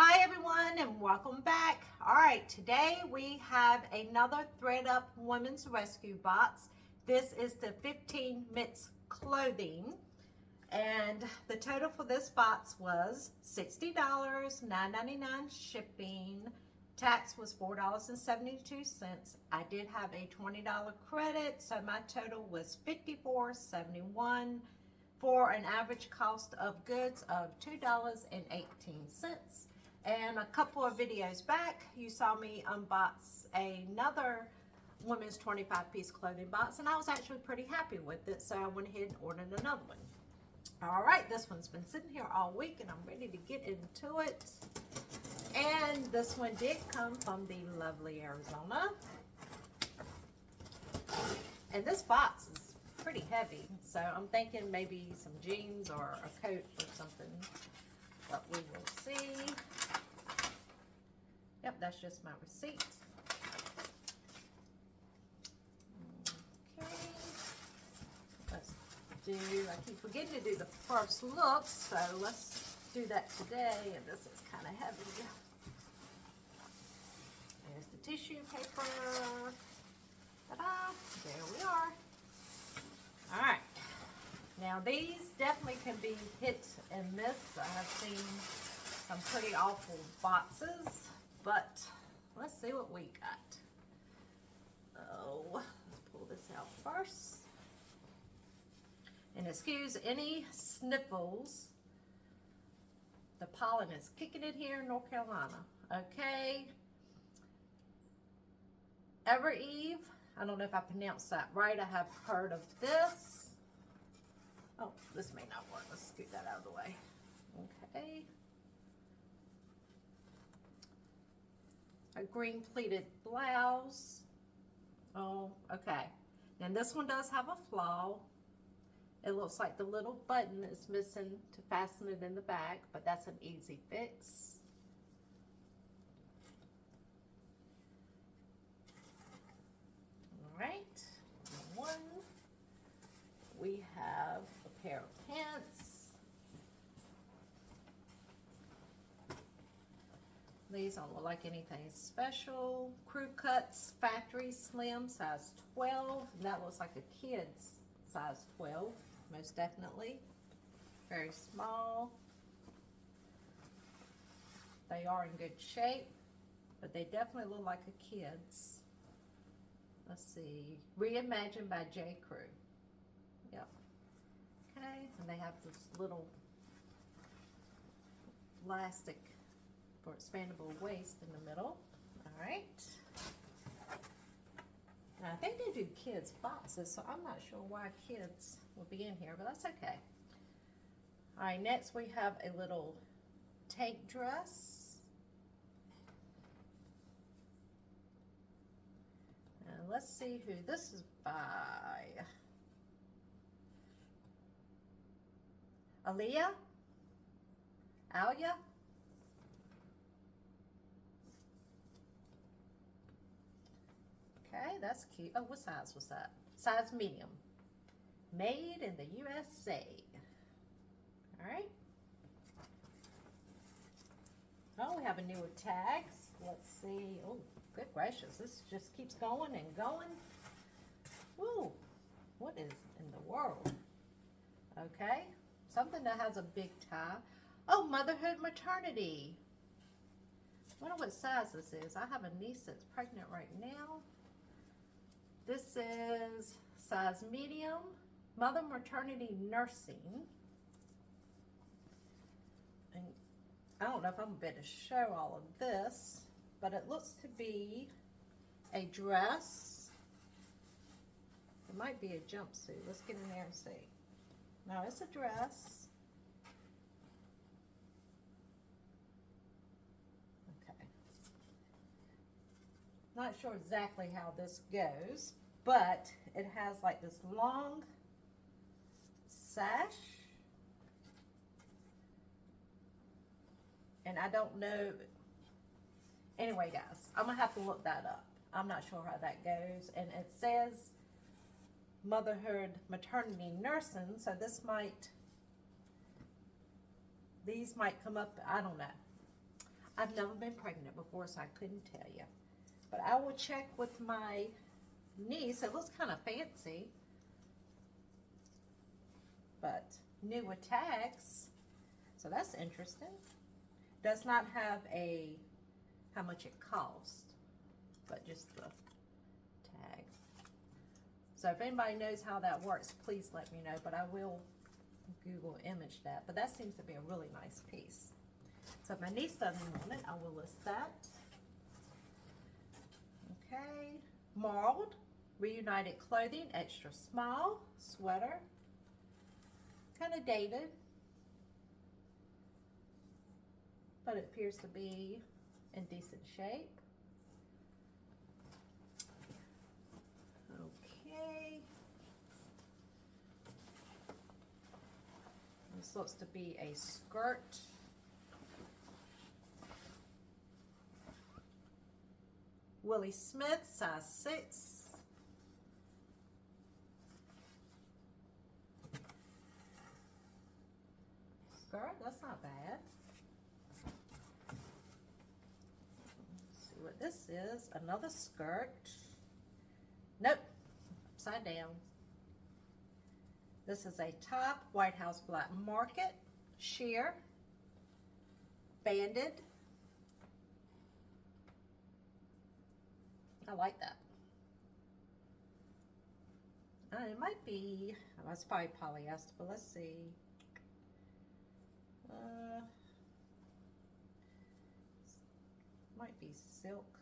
Hi everyone and welcome back. All right, today we have another ThredUP Women's Rescue box. This is the 15 Mitts clothing and the total for this box was $60, $9.99 shipping. Tax was $4.72. I did have a $20 credit, so my total was $54.71 for an average cost of goods of $2.18. And a couple of videos back, you saw me unbox another women's 25-piece clothing box, and I was actually pretty happy with it, so I went ahead and ordered another one. All right, this one's been sitting here all week, and I'm ready to get into it. And this one did come from the lovely Arizona. And this box is pretty heavy, so I'm thinking maybe some jeans or a coat or something, but we will see. Yep, that's just my receipt. Okay, let's do, I keep forgetting to do the first look, so let's do that today, and this is kind of heavy. There's the tissue paper. Ta-da! There we are. All right. Now these definitely can be hit and miss. I have seen some pretty awful boxes, but let's see what we got. Oh, let's pull this out first. And excuse any sniffles. The pollen is kicking it here in North Carolina. Okay. Eve. I don't know if I pronounced that right. I have heard of this. Oh, this may not work. Let's scoot that out of the way. Okay. A green pleated blouse. Oh, okay. And this one does have a flaw. It looks like the little button is missing to fasten it in the back, but that's an easy fix. All right, one. We have a pair of pants. These don't look like anything special. Crew cuts, factory slim, size 12. And that looks like a kid's size 12, most definitely. Very small. They are in good shape, but they definitely look like a kid's. Let's see. Reimagined by J. Crew. Yep. Okay, and they have this little elastic for expandable waist in the middle. All right. Now, I think they do kids boxes, so I'm not sure why kids will be in here, but that's okay. All right, next we have a little tank dress. And let's see who this is by. Alia? Okay, that's cute. Oh, what size was that? Size medium. Made in the USA. All right. Oh, we have a newer tags. Let's see. Oh, good gracious. This just keeps going and going. Woo. What is in the world? Okay. Something that has a big tie. Oh, motherhood maternity. I wonder what size this is. I have a niece that's pregnant right now. This is size medium, mother maternity nursing. And I don't know if I'm going to be able to show all of this, but it looks to be a dress. It might be a jumpsuit. Let's get in there and see. No, it's a dress. Okay. Not sure exactly how this goes, but it has like this long sash. And I don't know. Anyway, guys, I'm going to have to look that up. I'm not sure how that goes. And it says motherhood maternity nursing, so this might, these might come up, I don't know. I've never been pregnant before, so I couldn't tell you. But I will check with my niece. It looks kind of fancy. But new with tags. So that's interesting. Does not have how much it costs, but just the tag. So if anybody knows how that works, please let me know. But I will Google image that. But that seems to be a really nice piece. So if my niece doesn't want it, I will list that. Okay. Marled Reunited Clothing, extra small sweater. Kind of dated, but it appears to be in decent shape. Okay. This looks to be a skirt. Willie Smith, size 6. Skirt, that's not bad. Let's see what this is. Another skirt. Nope, upside down. This is a top, White House Black Market, sheer, banded. I like that. It might be, well, it's probably polyester, but let's see. Might be silk.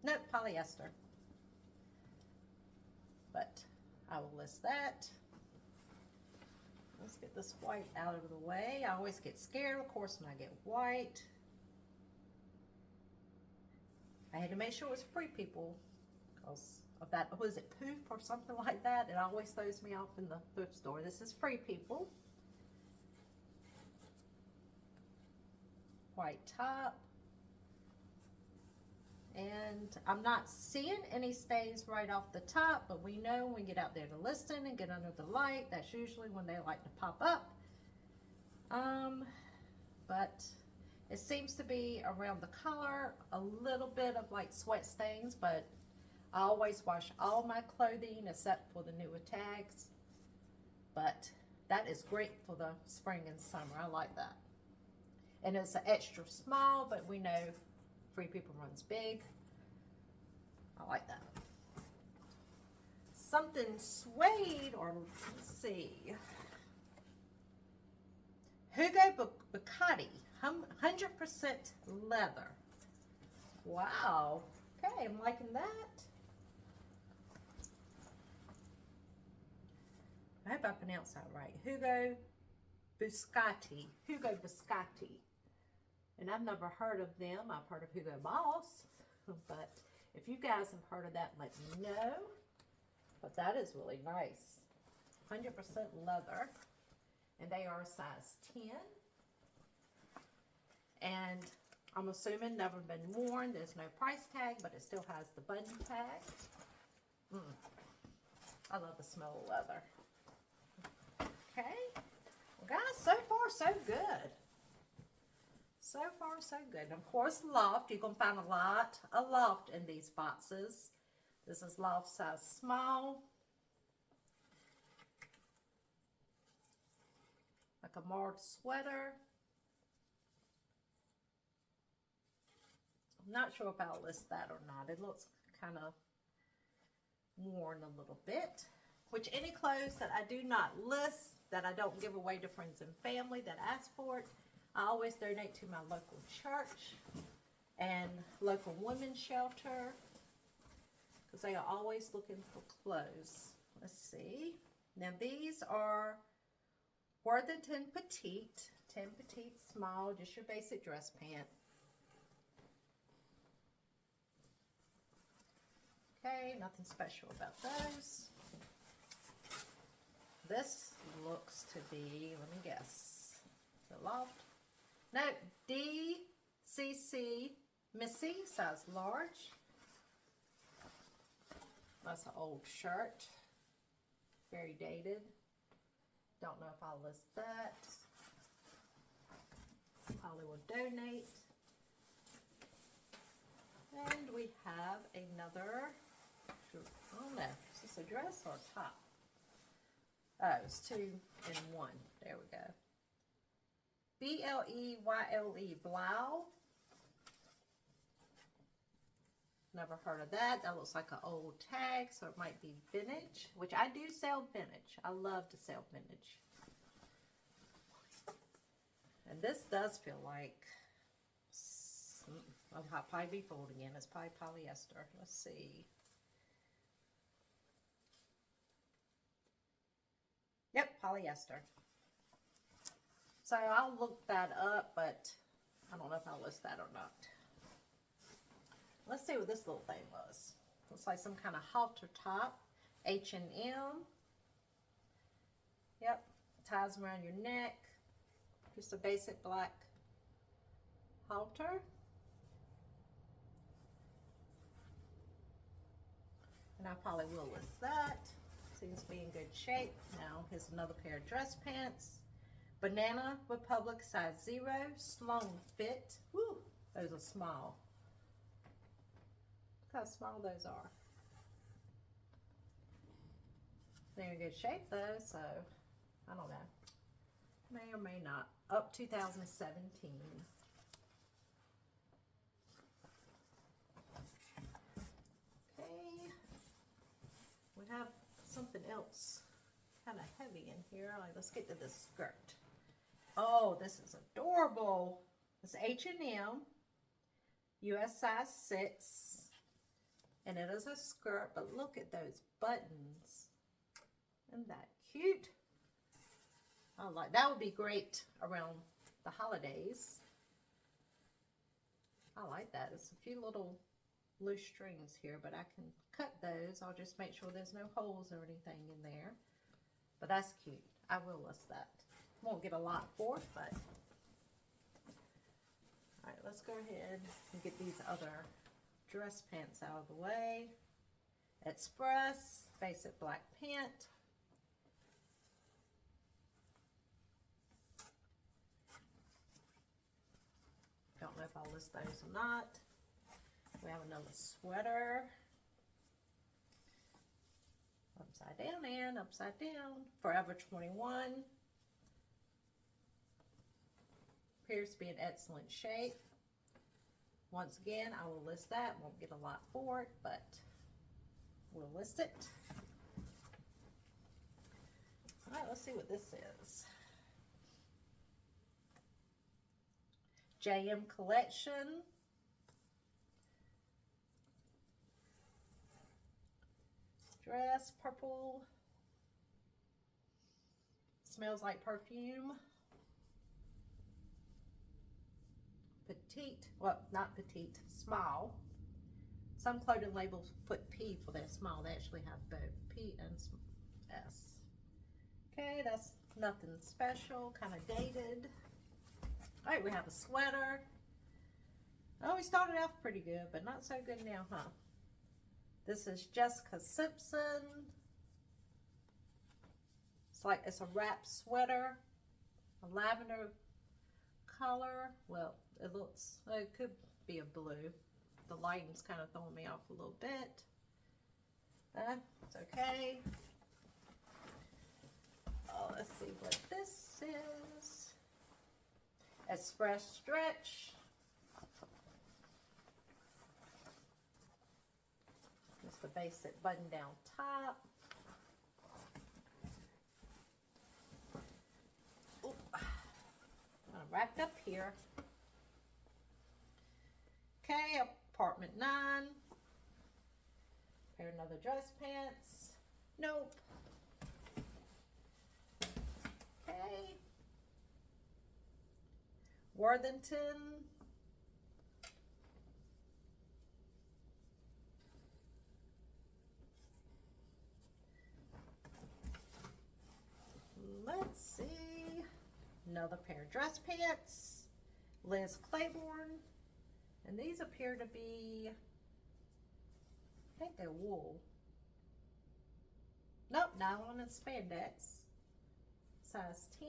Nope, polyester. But I will list that. Let's get this white out of the way. I always get scared, of course, when I get white. I had to make sure it was Free People because of that. Was it poof or something like that? It always throws me off in the thrift store. This is Free People. White top. And I'm not seeing any stains right off the top, but we know when we get out there to listing and get under the light, that's usually when they like to pop up. But it seems to be around the collar, a little bit of like sweat stains, but I always wash all my clothing except for the newer tags. But that is great for the spring and summer. I like that. And it's an extra small, but we know Free People runs big. I like that. Something suede, or let's see. Hugo Bacatti, 100% leather. Wow. Okay, I'm liking that. I hope I pronounced that right. Hugo Bacatti. Hugo Bacatti. And I've never heard of them. I've heard of Hugo Boss. But if you guys have heard of that, let me know. But that is really nice. 100% leather. And they are a size 10. And I'm assuming never been worn. There's no price tag, but it still has the button tag. I love the smell of leather. Okay. Well, guys, so far, so good. So far, so good. And of course, loft. You're going to find a lot of loft in these boxes. This is loft size small. Like a marred sweater. I'm not sure if I'll list that or not. It looks kind of worn a little bit. Which any clothes that I do not list, that I don't give away to friends and family that ask for it, I always donate to my local church and local women's shelter because they are always looking for clothes. Let's see. Now these are Worthington Petite, 10 Petite Small, just your basic dress pant. Okay, nothing special about those. This looks to be, let me guess, the loft. No, DCC Missy, size large. That's an old shirt. Very dated. Don't know if I'll list that. Probably will donate. another, I don't know, is this a dress or a top? Oh, it's 2 in 1. There we go. B-L-E-Y-L-E, blouse. Never heard of that. That looks like an old tag, so it might be vintage, which I do sell vintage. I love to sell vintage. And this does feel like, I'll probably be folding in. It's probably polyester. Let's see. Yep, polyester. So I'll look that up, but I don't know if I'll list that or not. Let's see what this little thing was. Looks like some kind of halter top. H&M. Yep, ties around your neck. Just a basic black halter. And I probably will list that. Seems to be in good shape. Now, here's another pair of dress pants. Banana Republic size 0, Sloan fit. Woo, those are small. Look how small those are. They're in good shape though, so I don't know. May or may not. Up 2017. Okay. We have something else kind of heavy in here. Like, let's get to this skirt. Oh, this is adorable. It's H&M, US size 6, and it is a skirt, but look at those buttons. Isn't that cute? I like that. Would be great around the holidays. I like that. It's a few little loose strings here, but I can cut those. I'll just make sure there's no holes or anything in there. But that's cute. I will list that. Won't get a lot for it, but all right, let's go ahead and get these other dress pants out of the way. Express, basic black pant. Don't know if I'll list those or not. We have another sweater. Upside down and upside down. Forever 21. Appears to be in excellent shape. Once again, I will list that. Won't get a lot for it, but we'll list it. All right, let's see what this is. JM Collection. Dress, purple. Smells like perfume. Petite, well, not petite, small. Some clothing labels put P for their small. They actually have both P and S. Okay, that's nothing special, kind of dated. All right, we have a sweater. Oh, we started off pretty good, but not so good now, huh? This is Jessica Simpson. It's like, it's a wrap sweater, a lavender color. Well, it looks, it could be a blue. The lighting's kind of throwing me off a little bit. It's okay. Oh, let's see what this is. Express stretch. Just the basic button down top. Ooh. I'm wrapped up here. Okay, apartment 9. Pair another dress pants. Nope. Okay. Worthington. Let's see. Another pair of dress pants. Liz Claiborne. And these appear to be, I think they're wool. Nope, nylon and spandex. Size 10.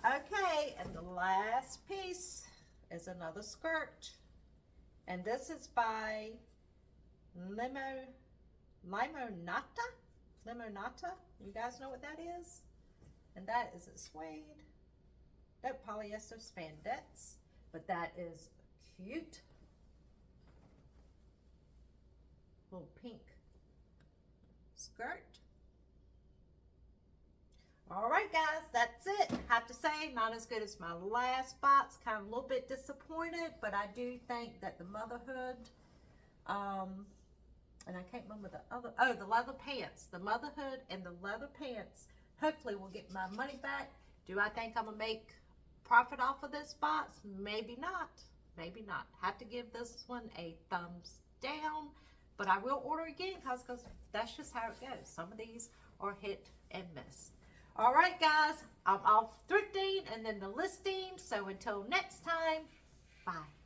Okay, Okay, and the last piece is another skirt. And this is by Limonata. Limonata. You guys know what that is? And that is a suede. That polyester spandex. But that is cute. Little pink skirt. All right, guys, that's it. Have to say, not as good as my last box. Kind of a little bit disappointed, but I do think that the motherhood, and I can't remember the other, oh, the leather pants. The motherhood and the leather pants, hopefully will get my money back. Do I think I'm going to make profit off of this box? Maybe not. Maybe not. Have to give this one a thumbs down, but I will order again because that's just how it goes. Some of these are hit and miss. All right, guys, I'm off thrifting and then the listing. So until next time, bye.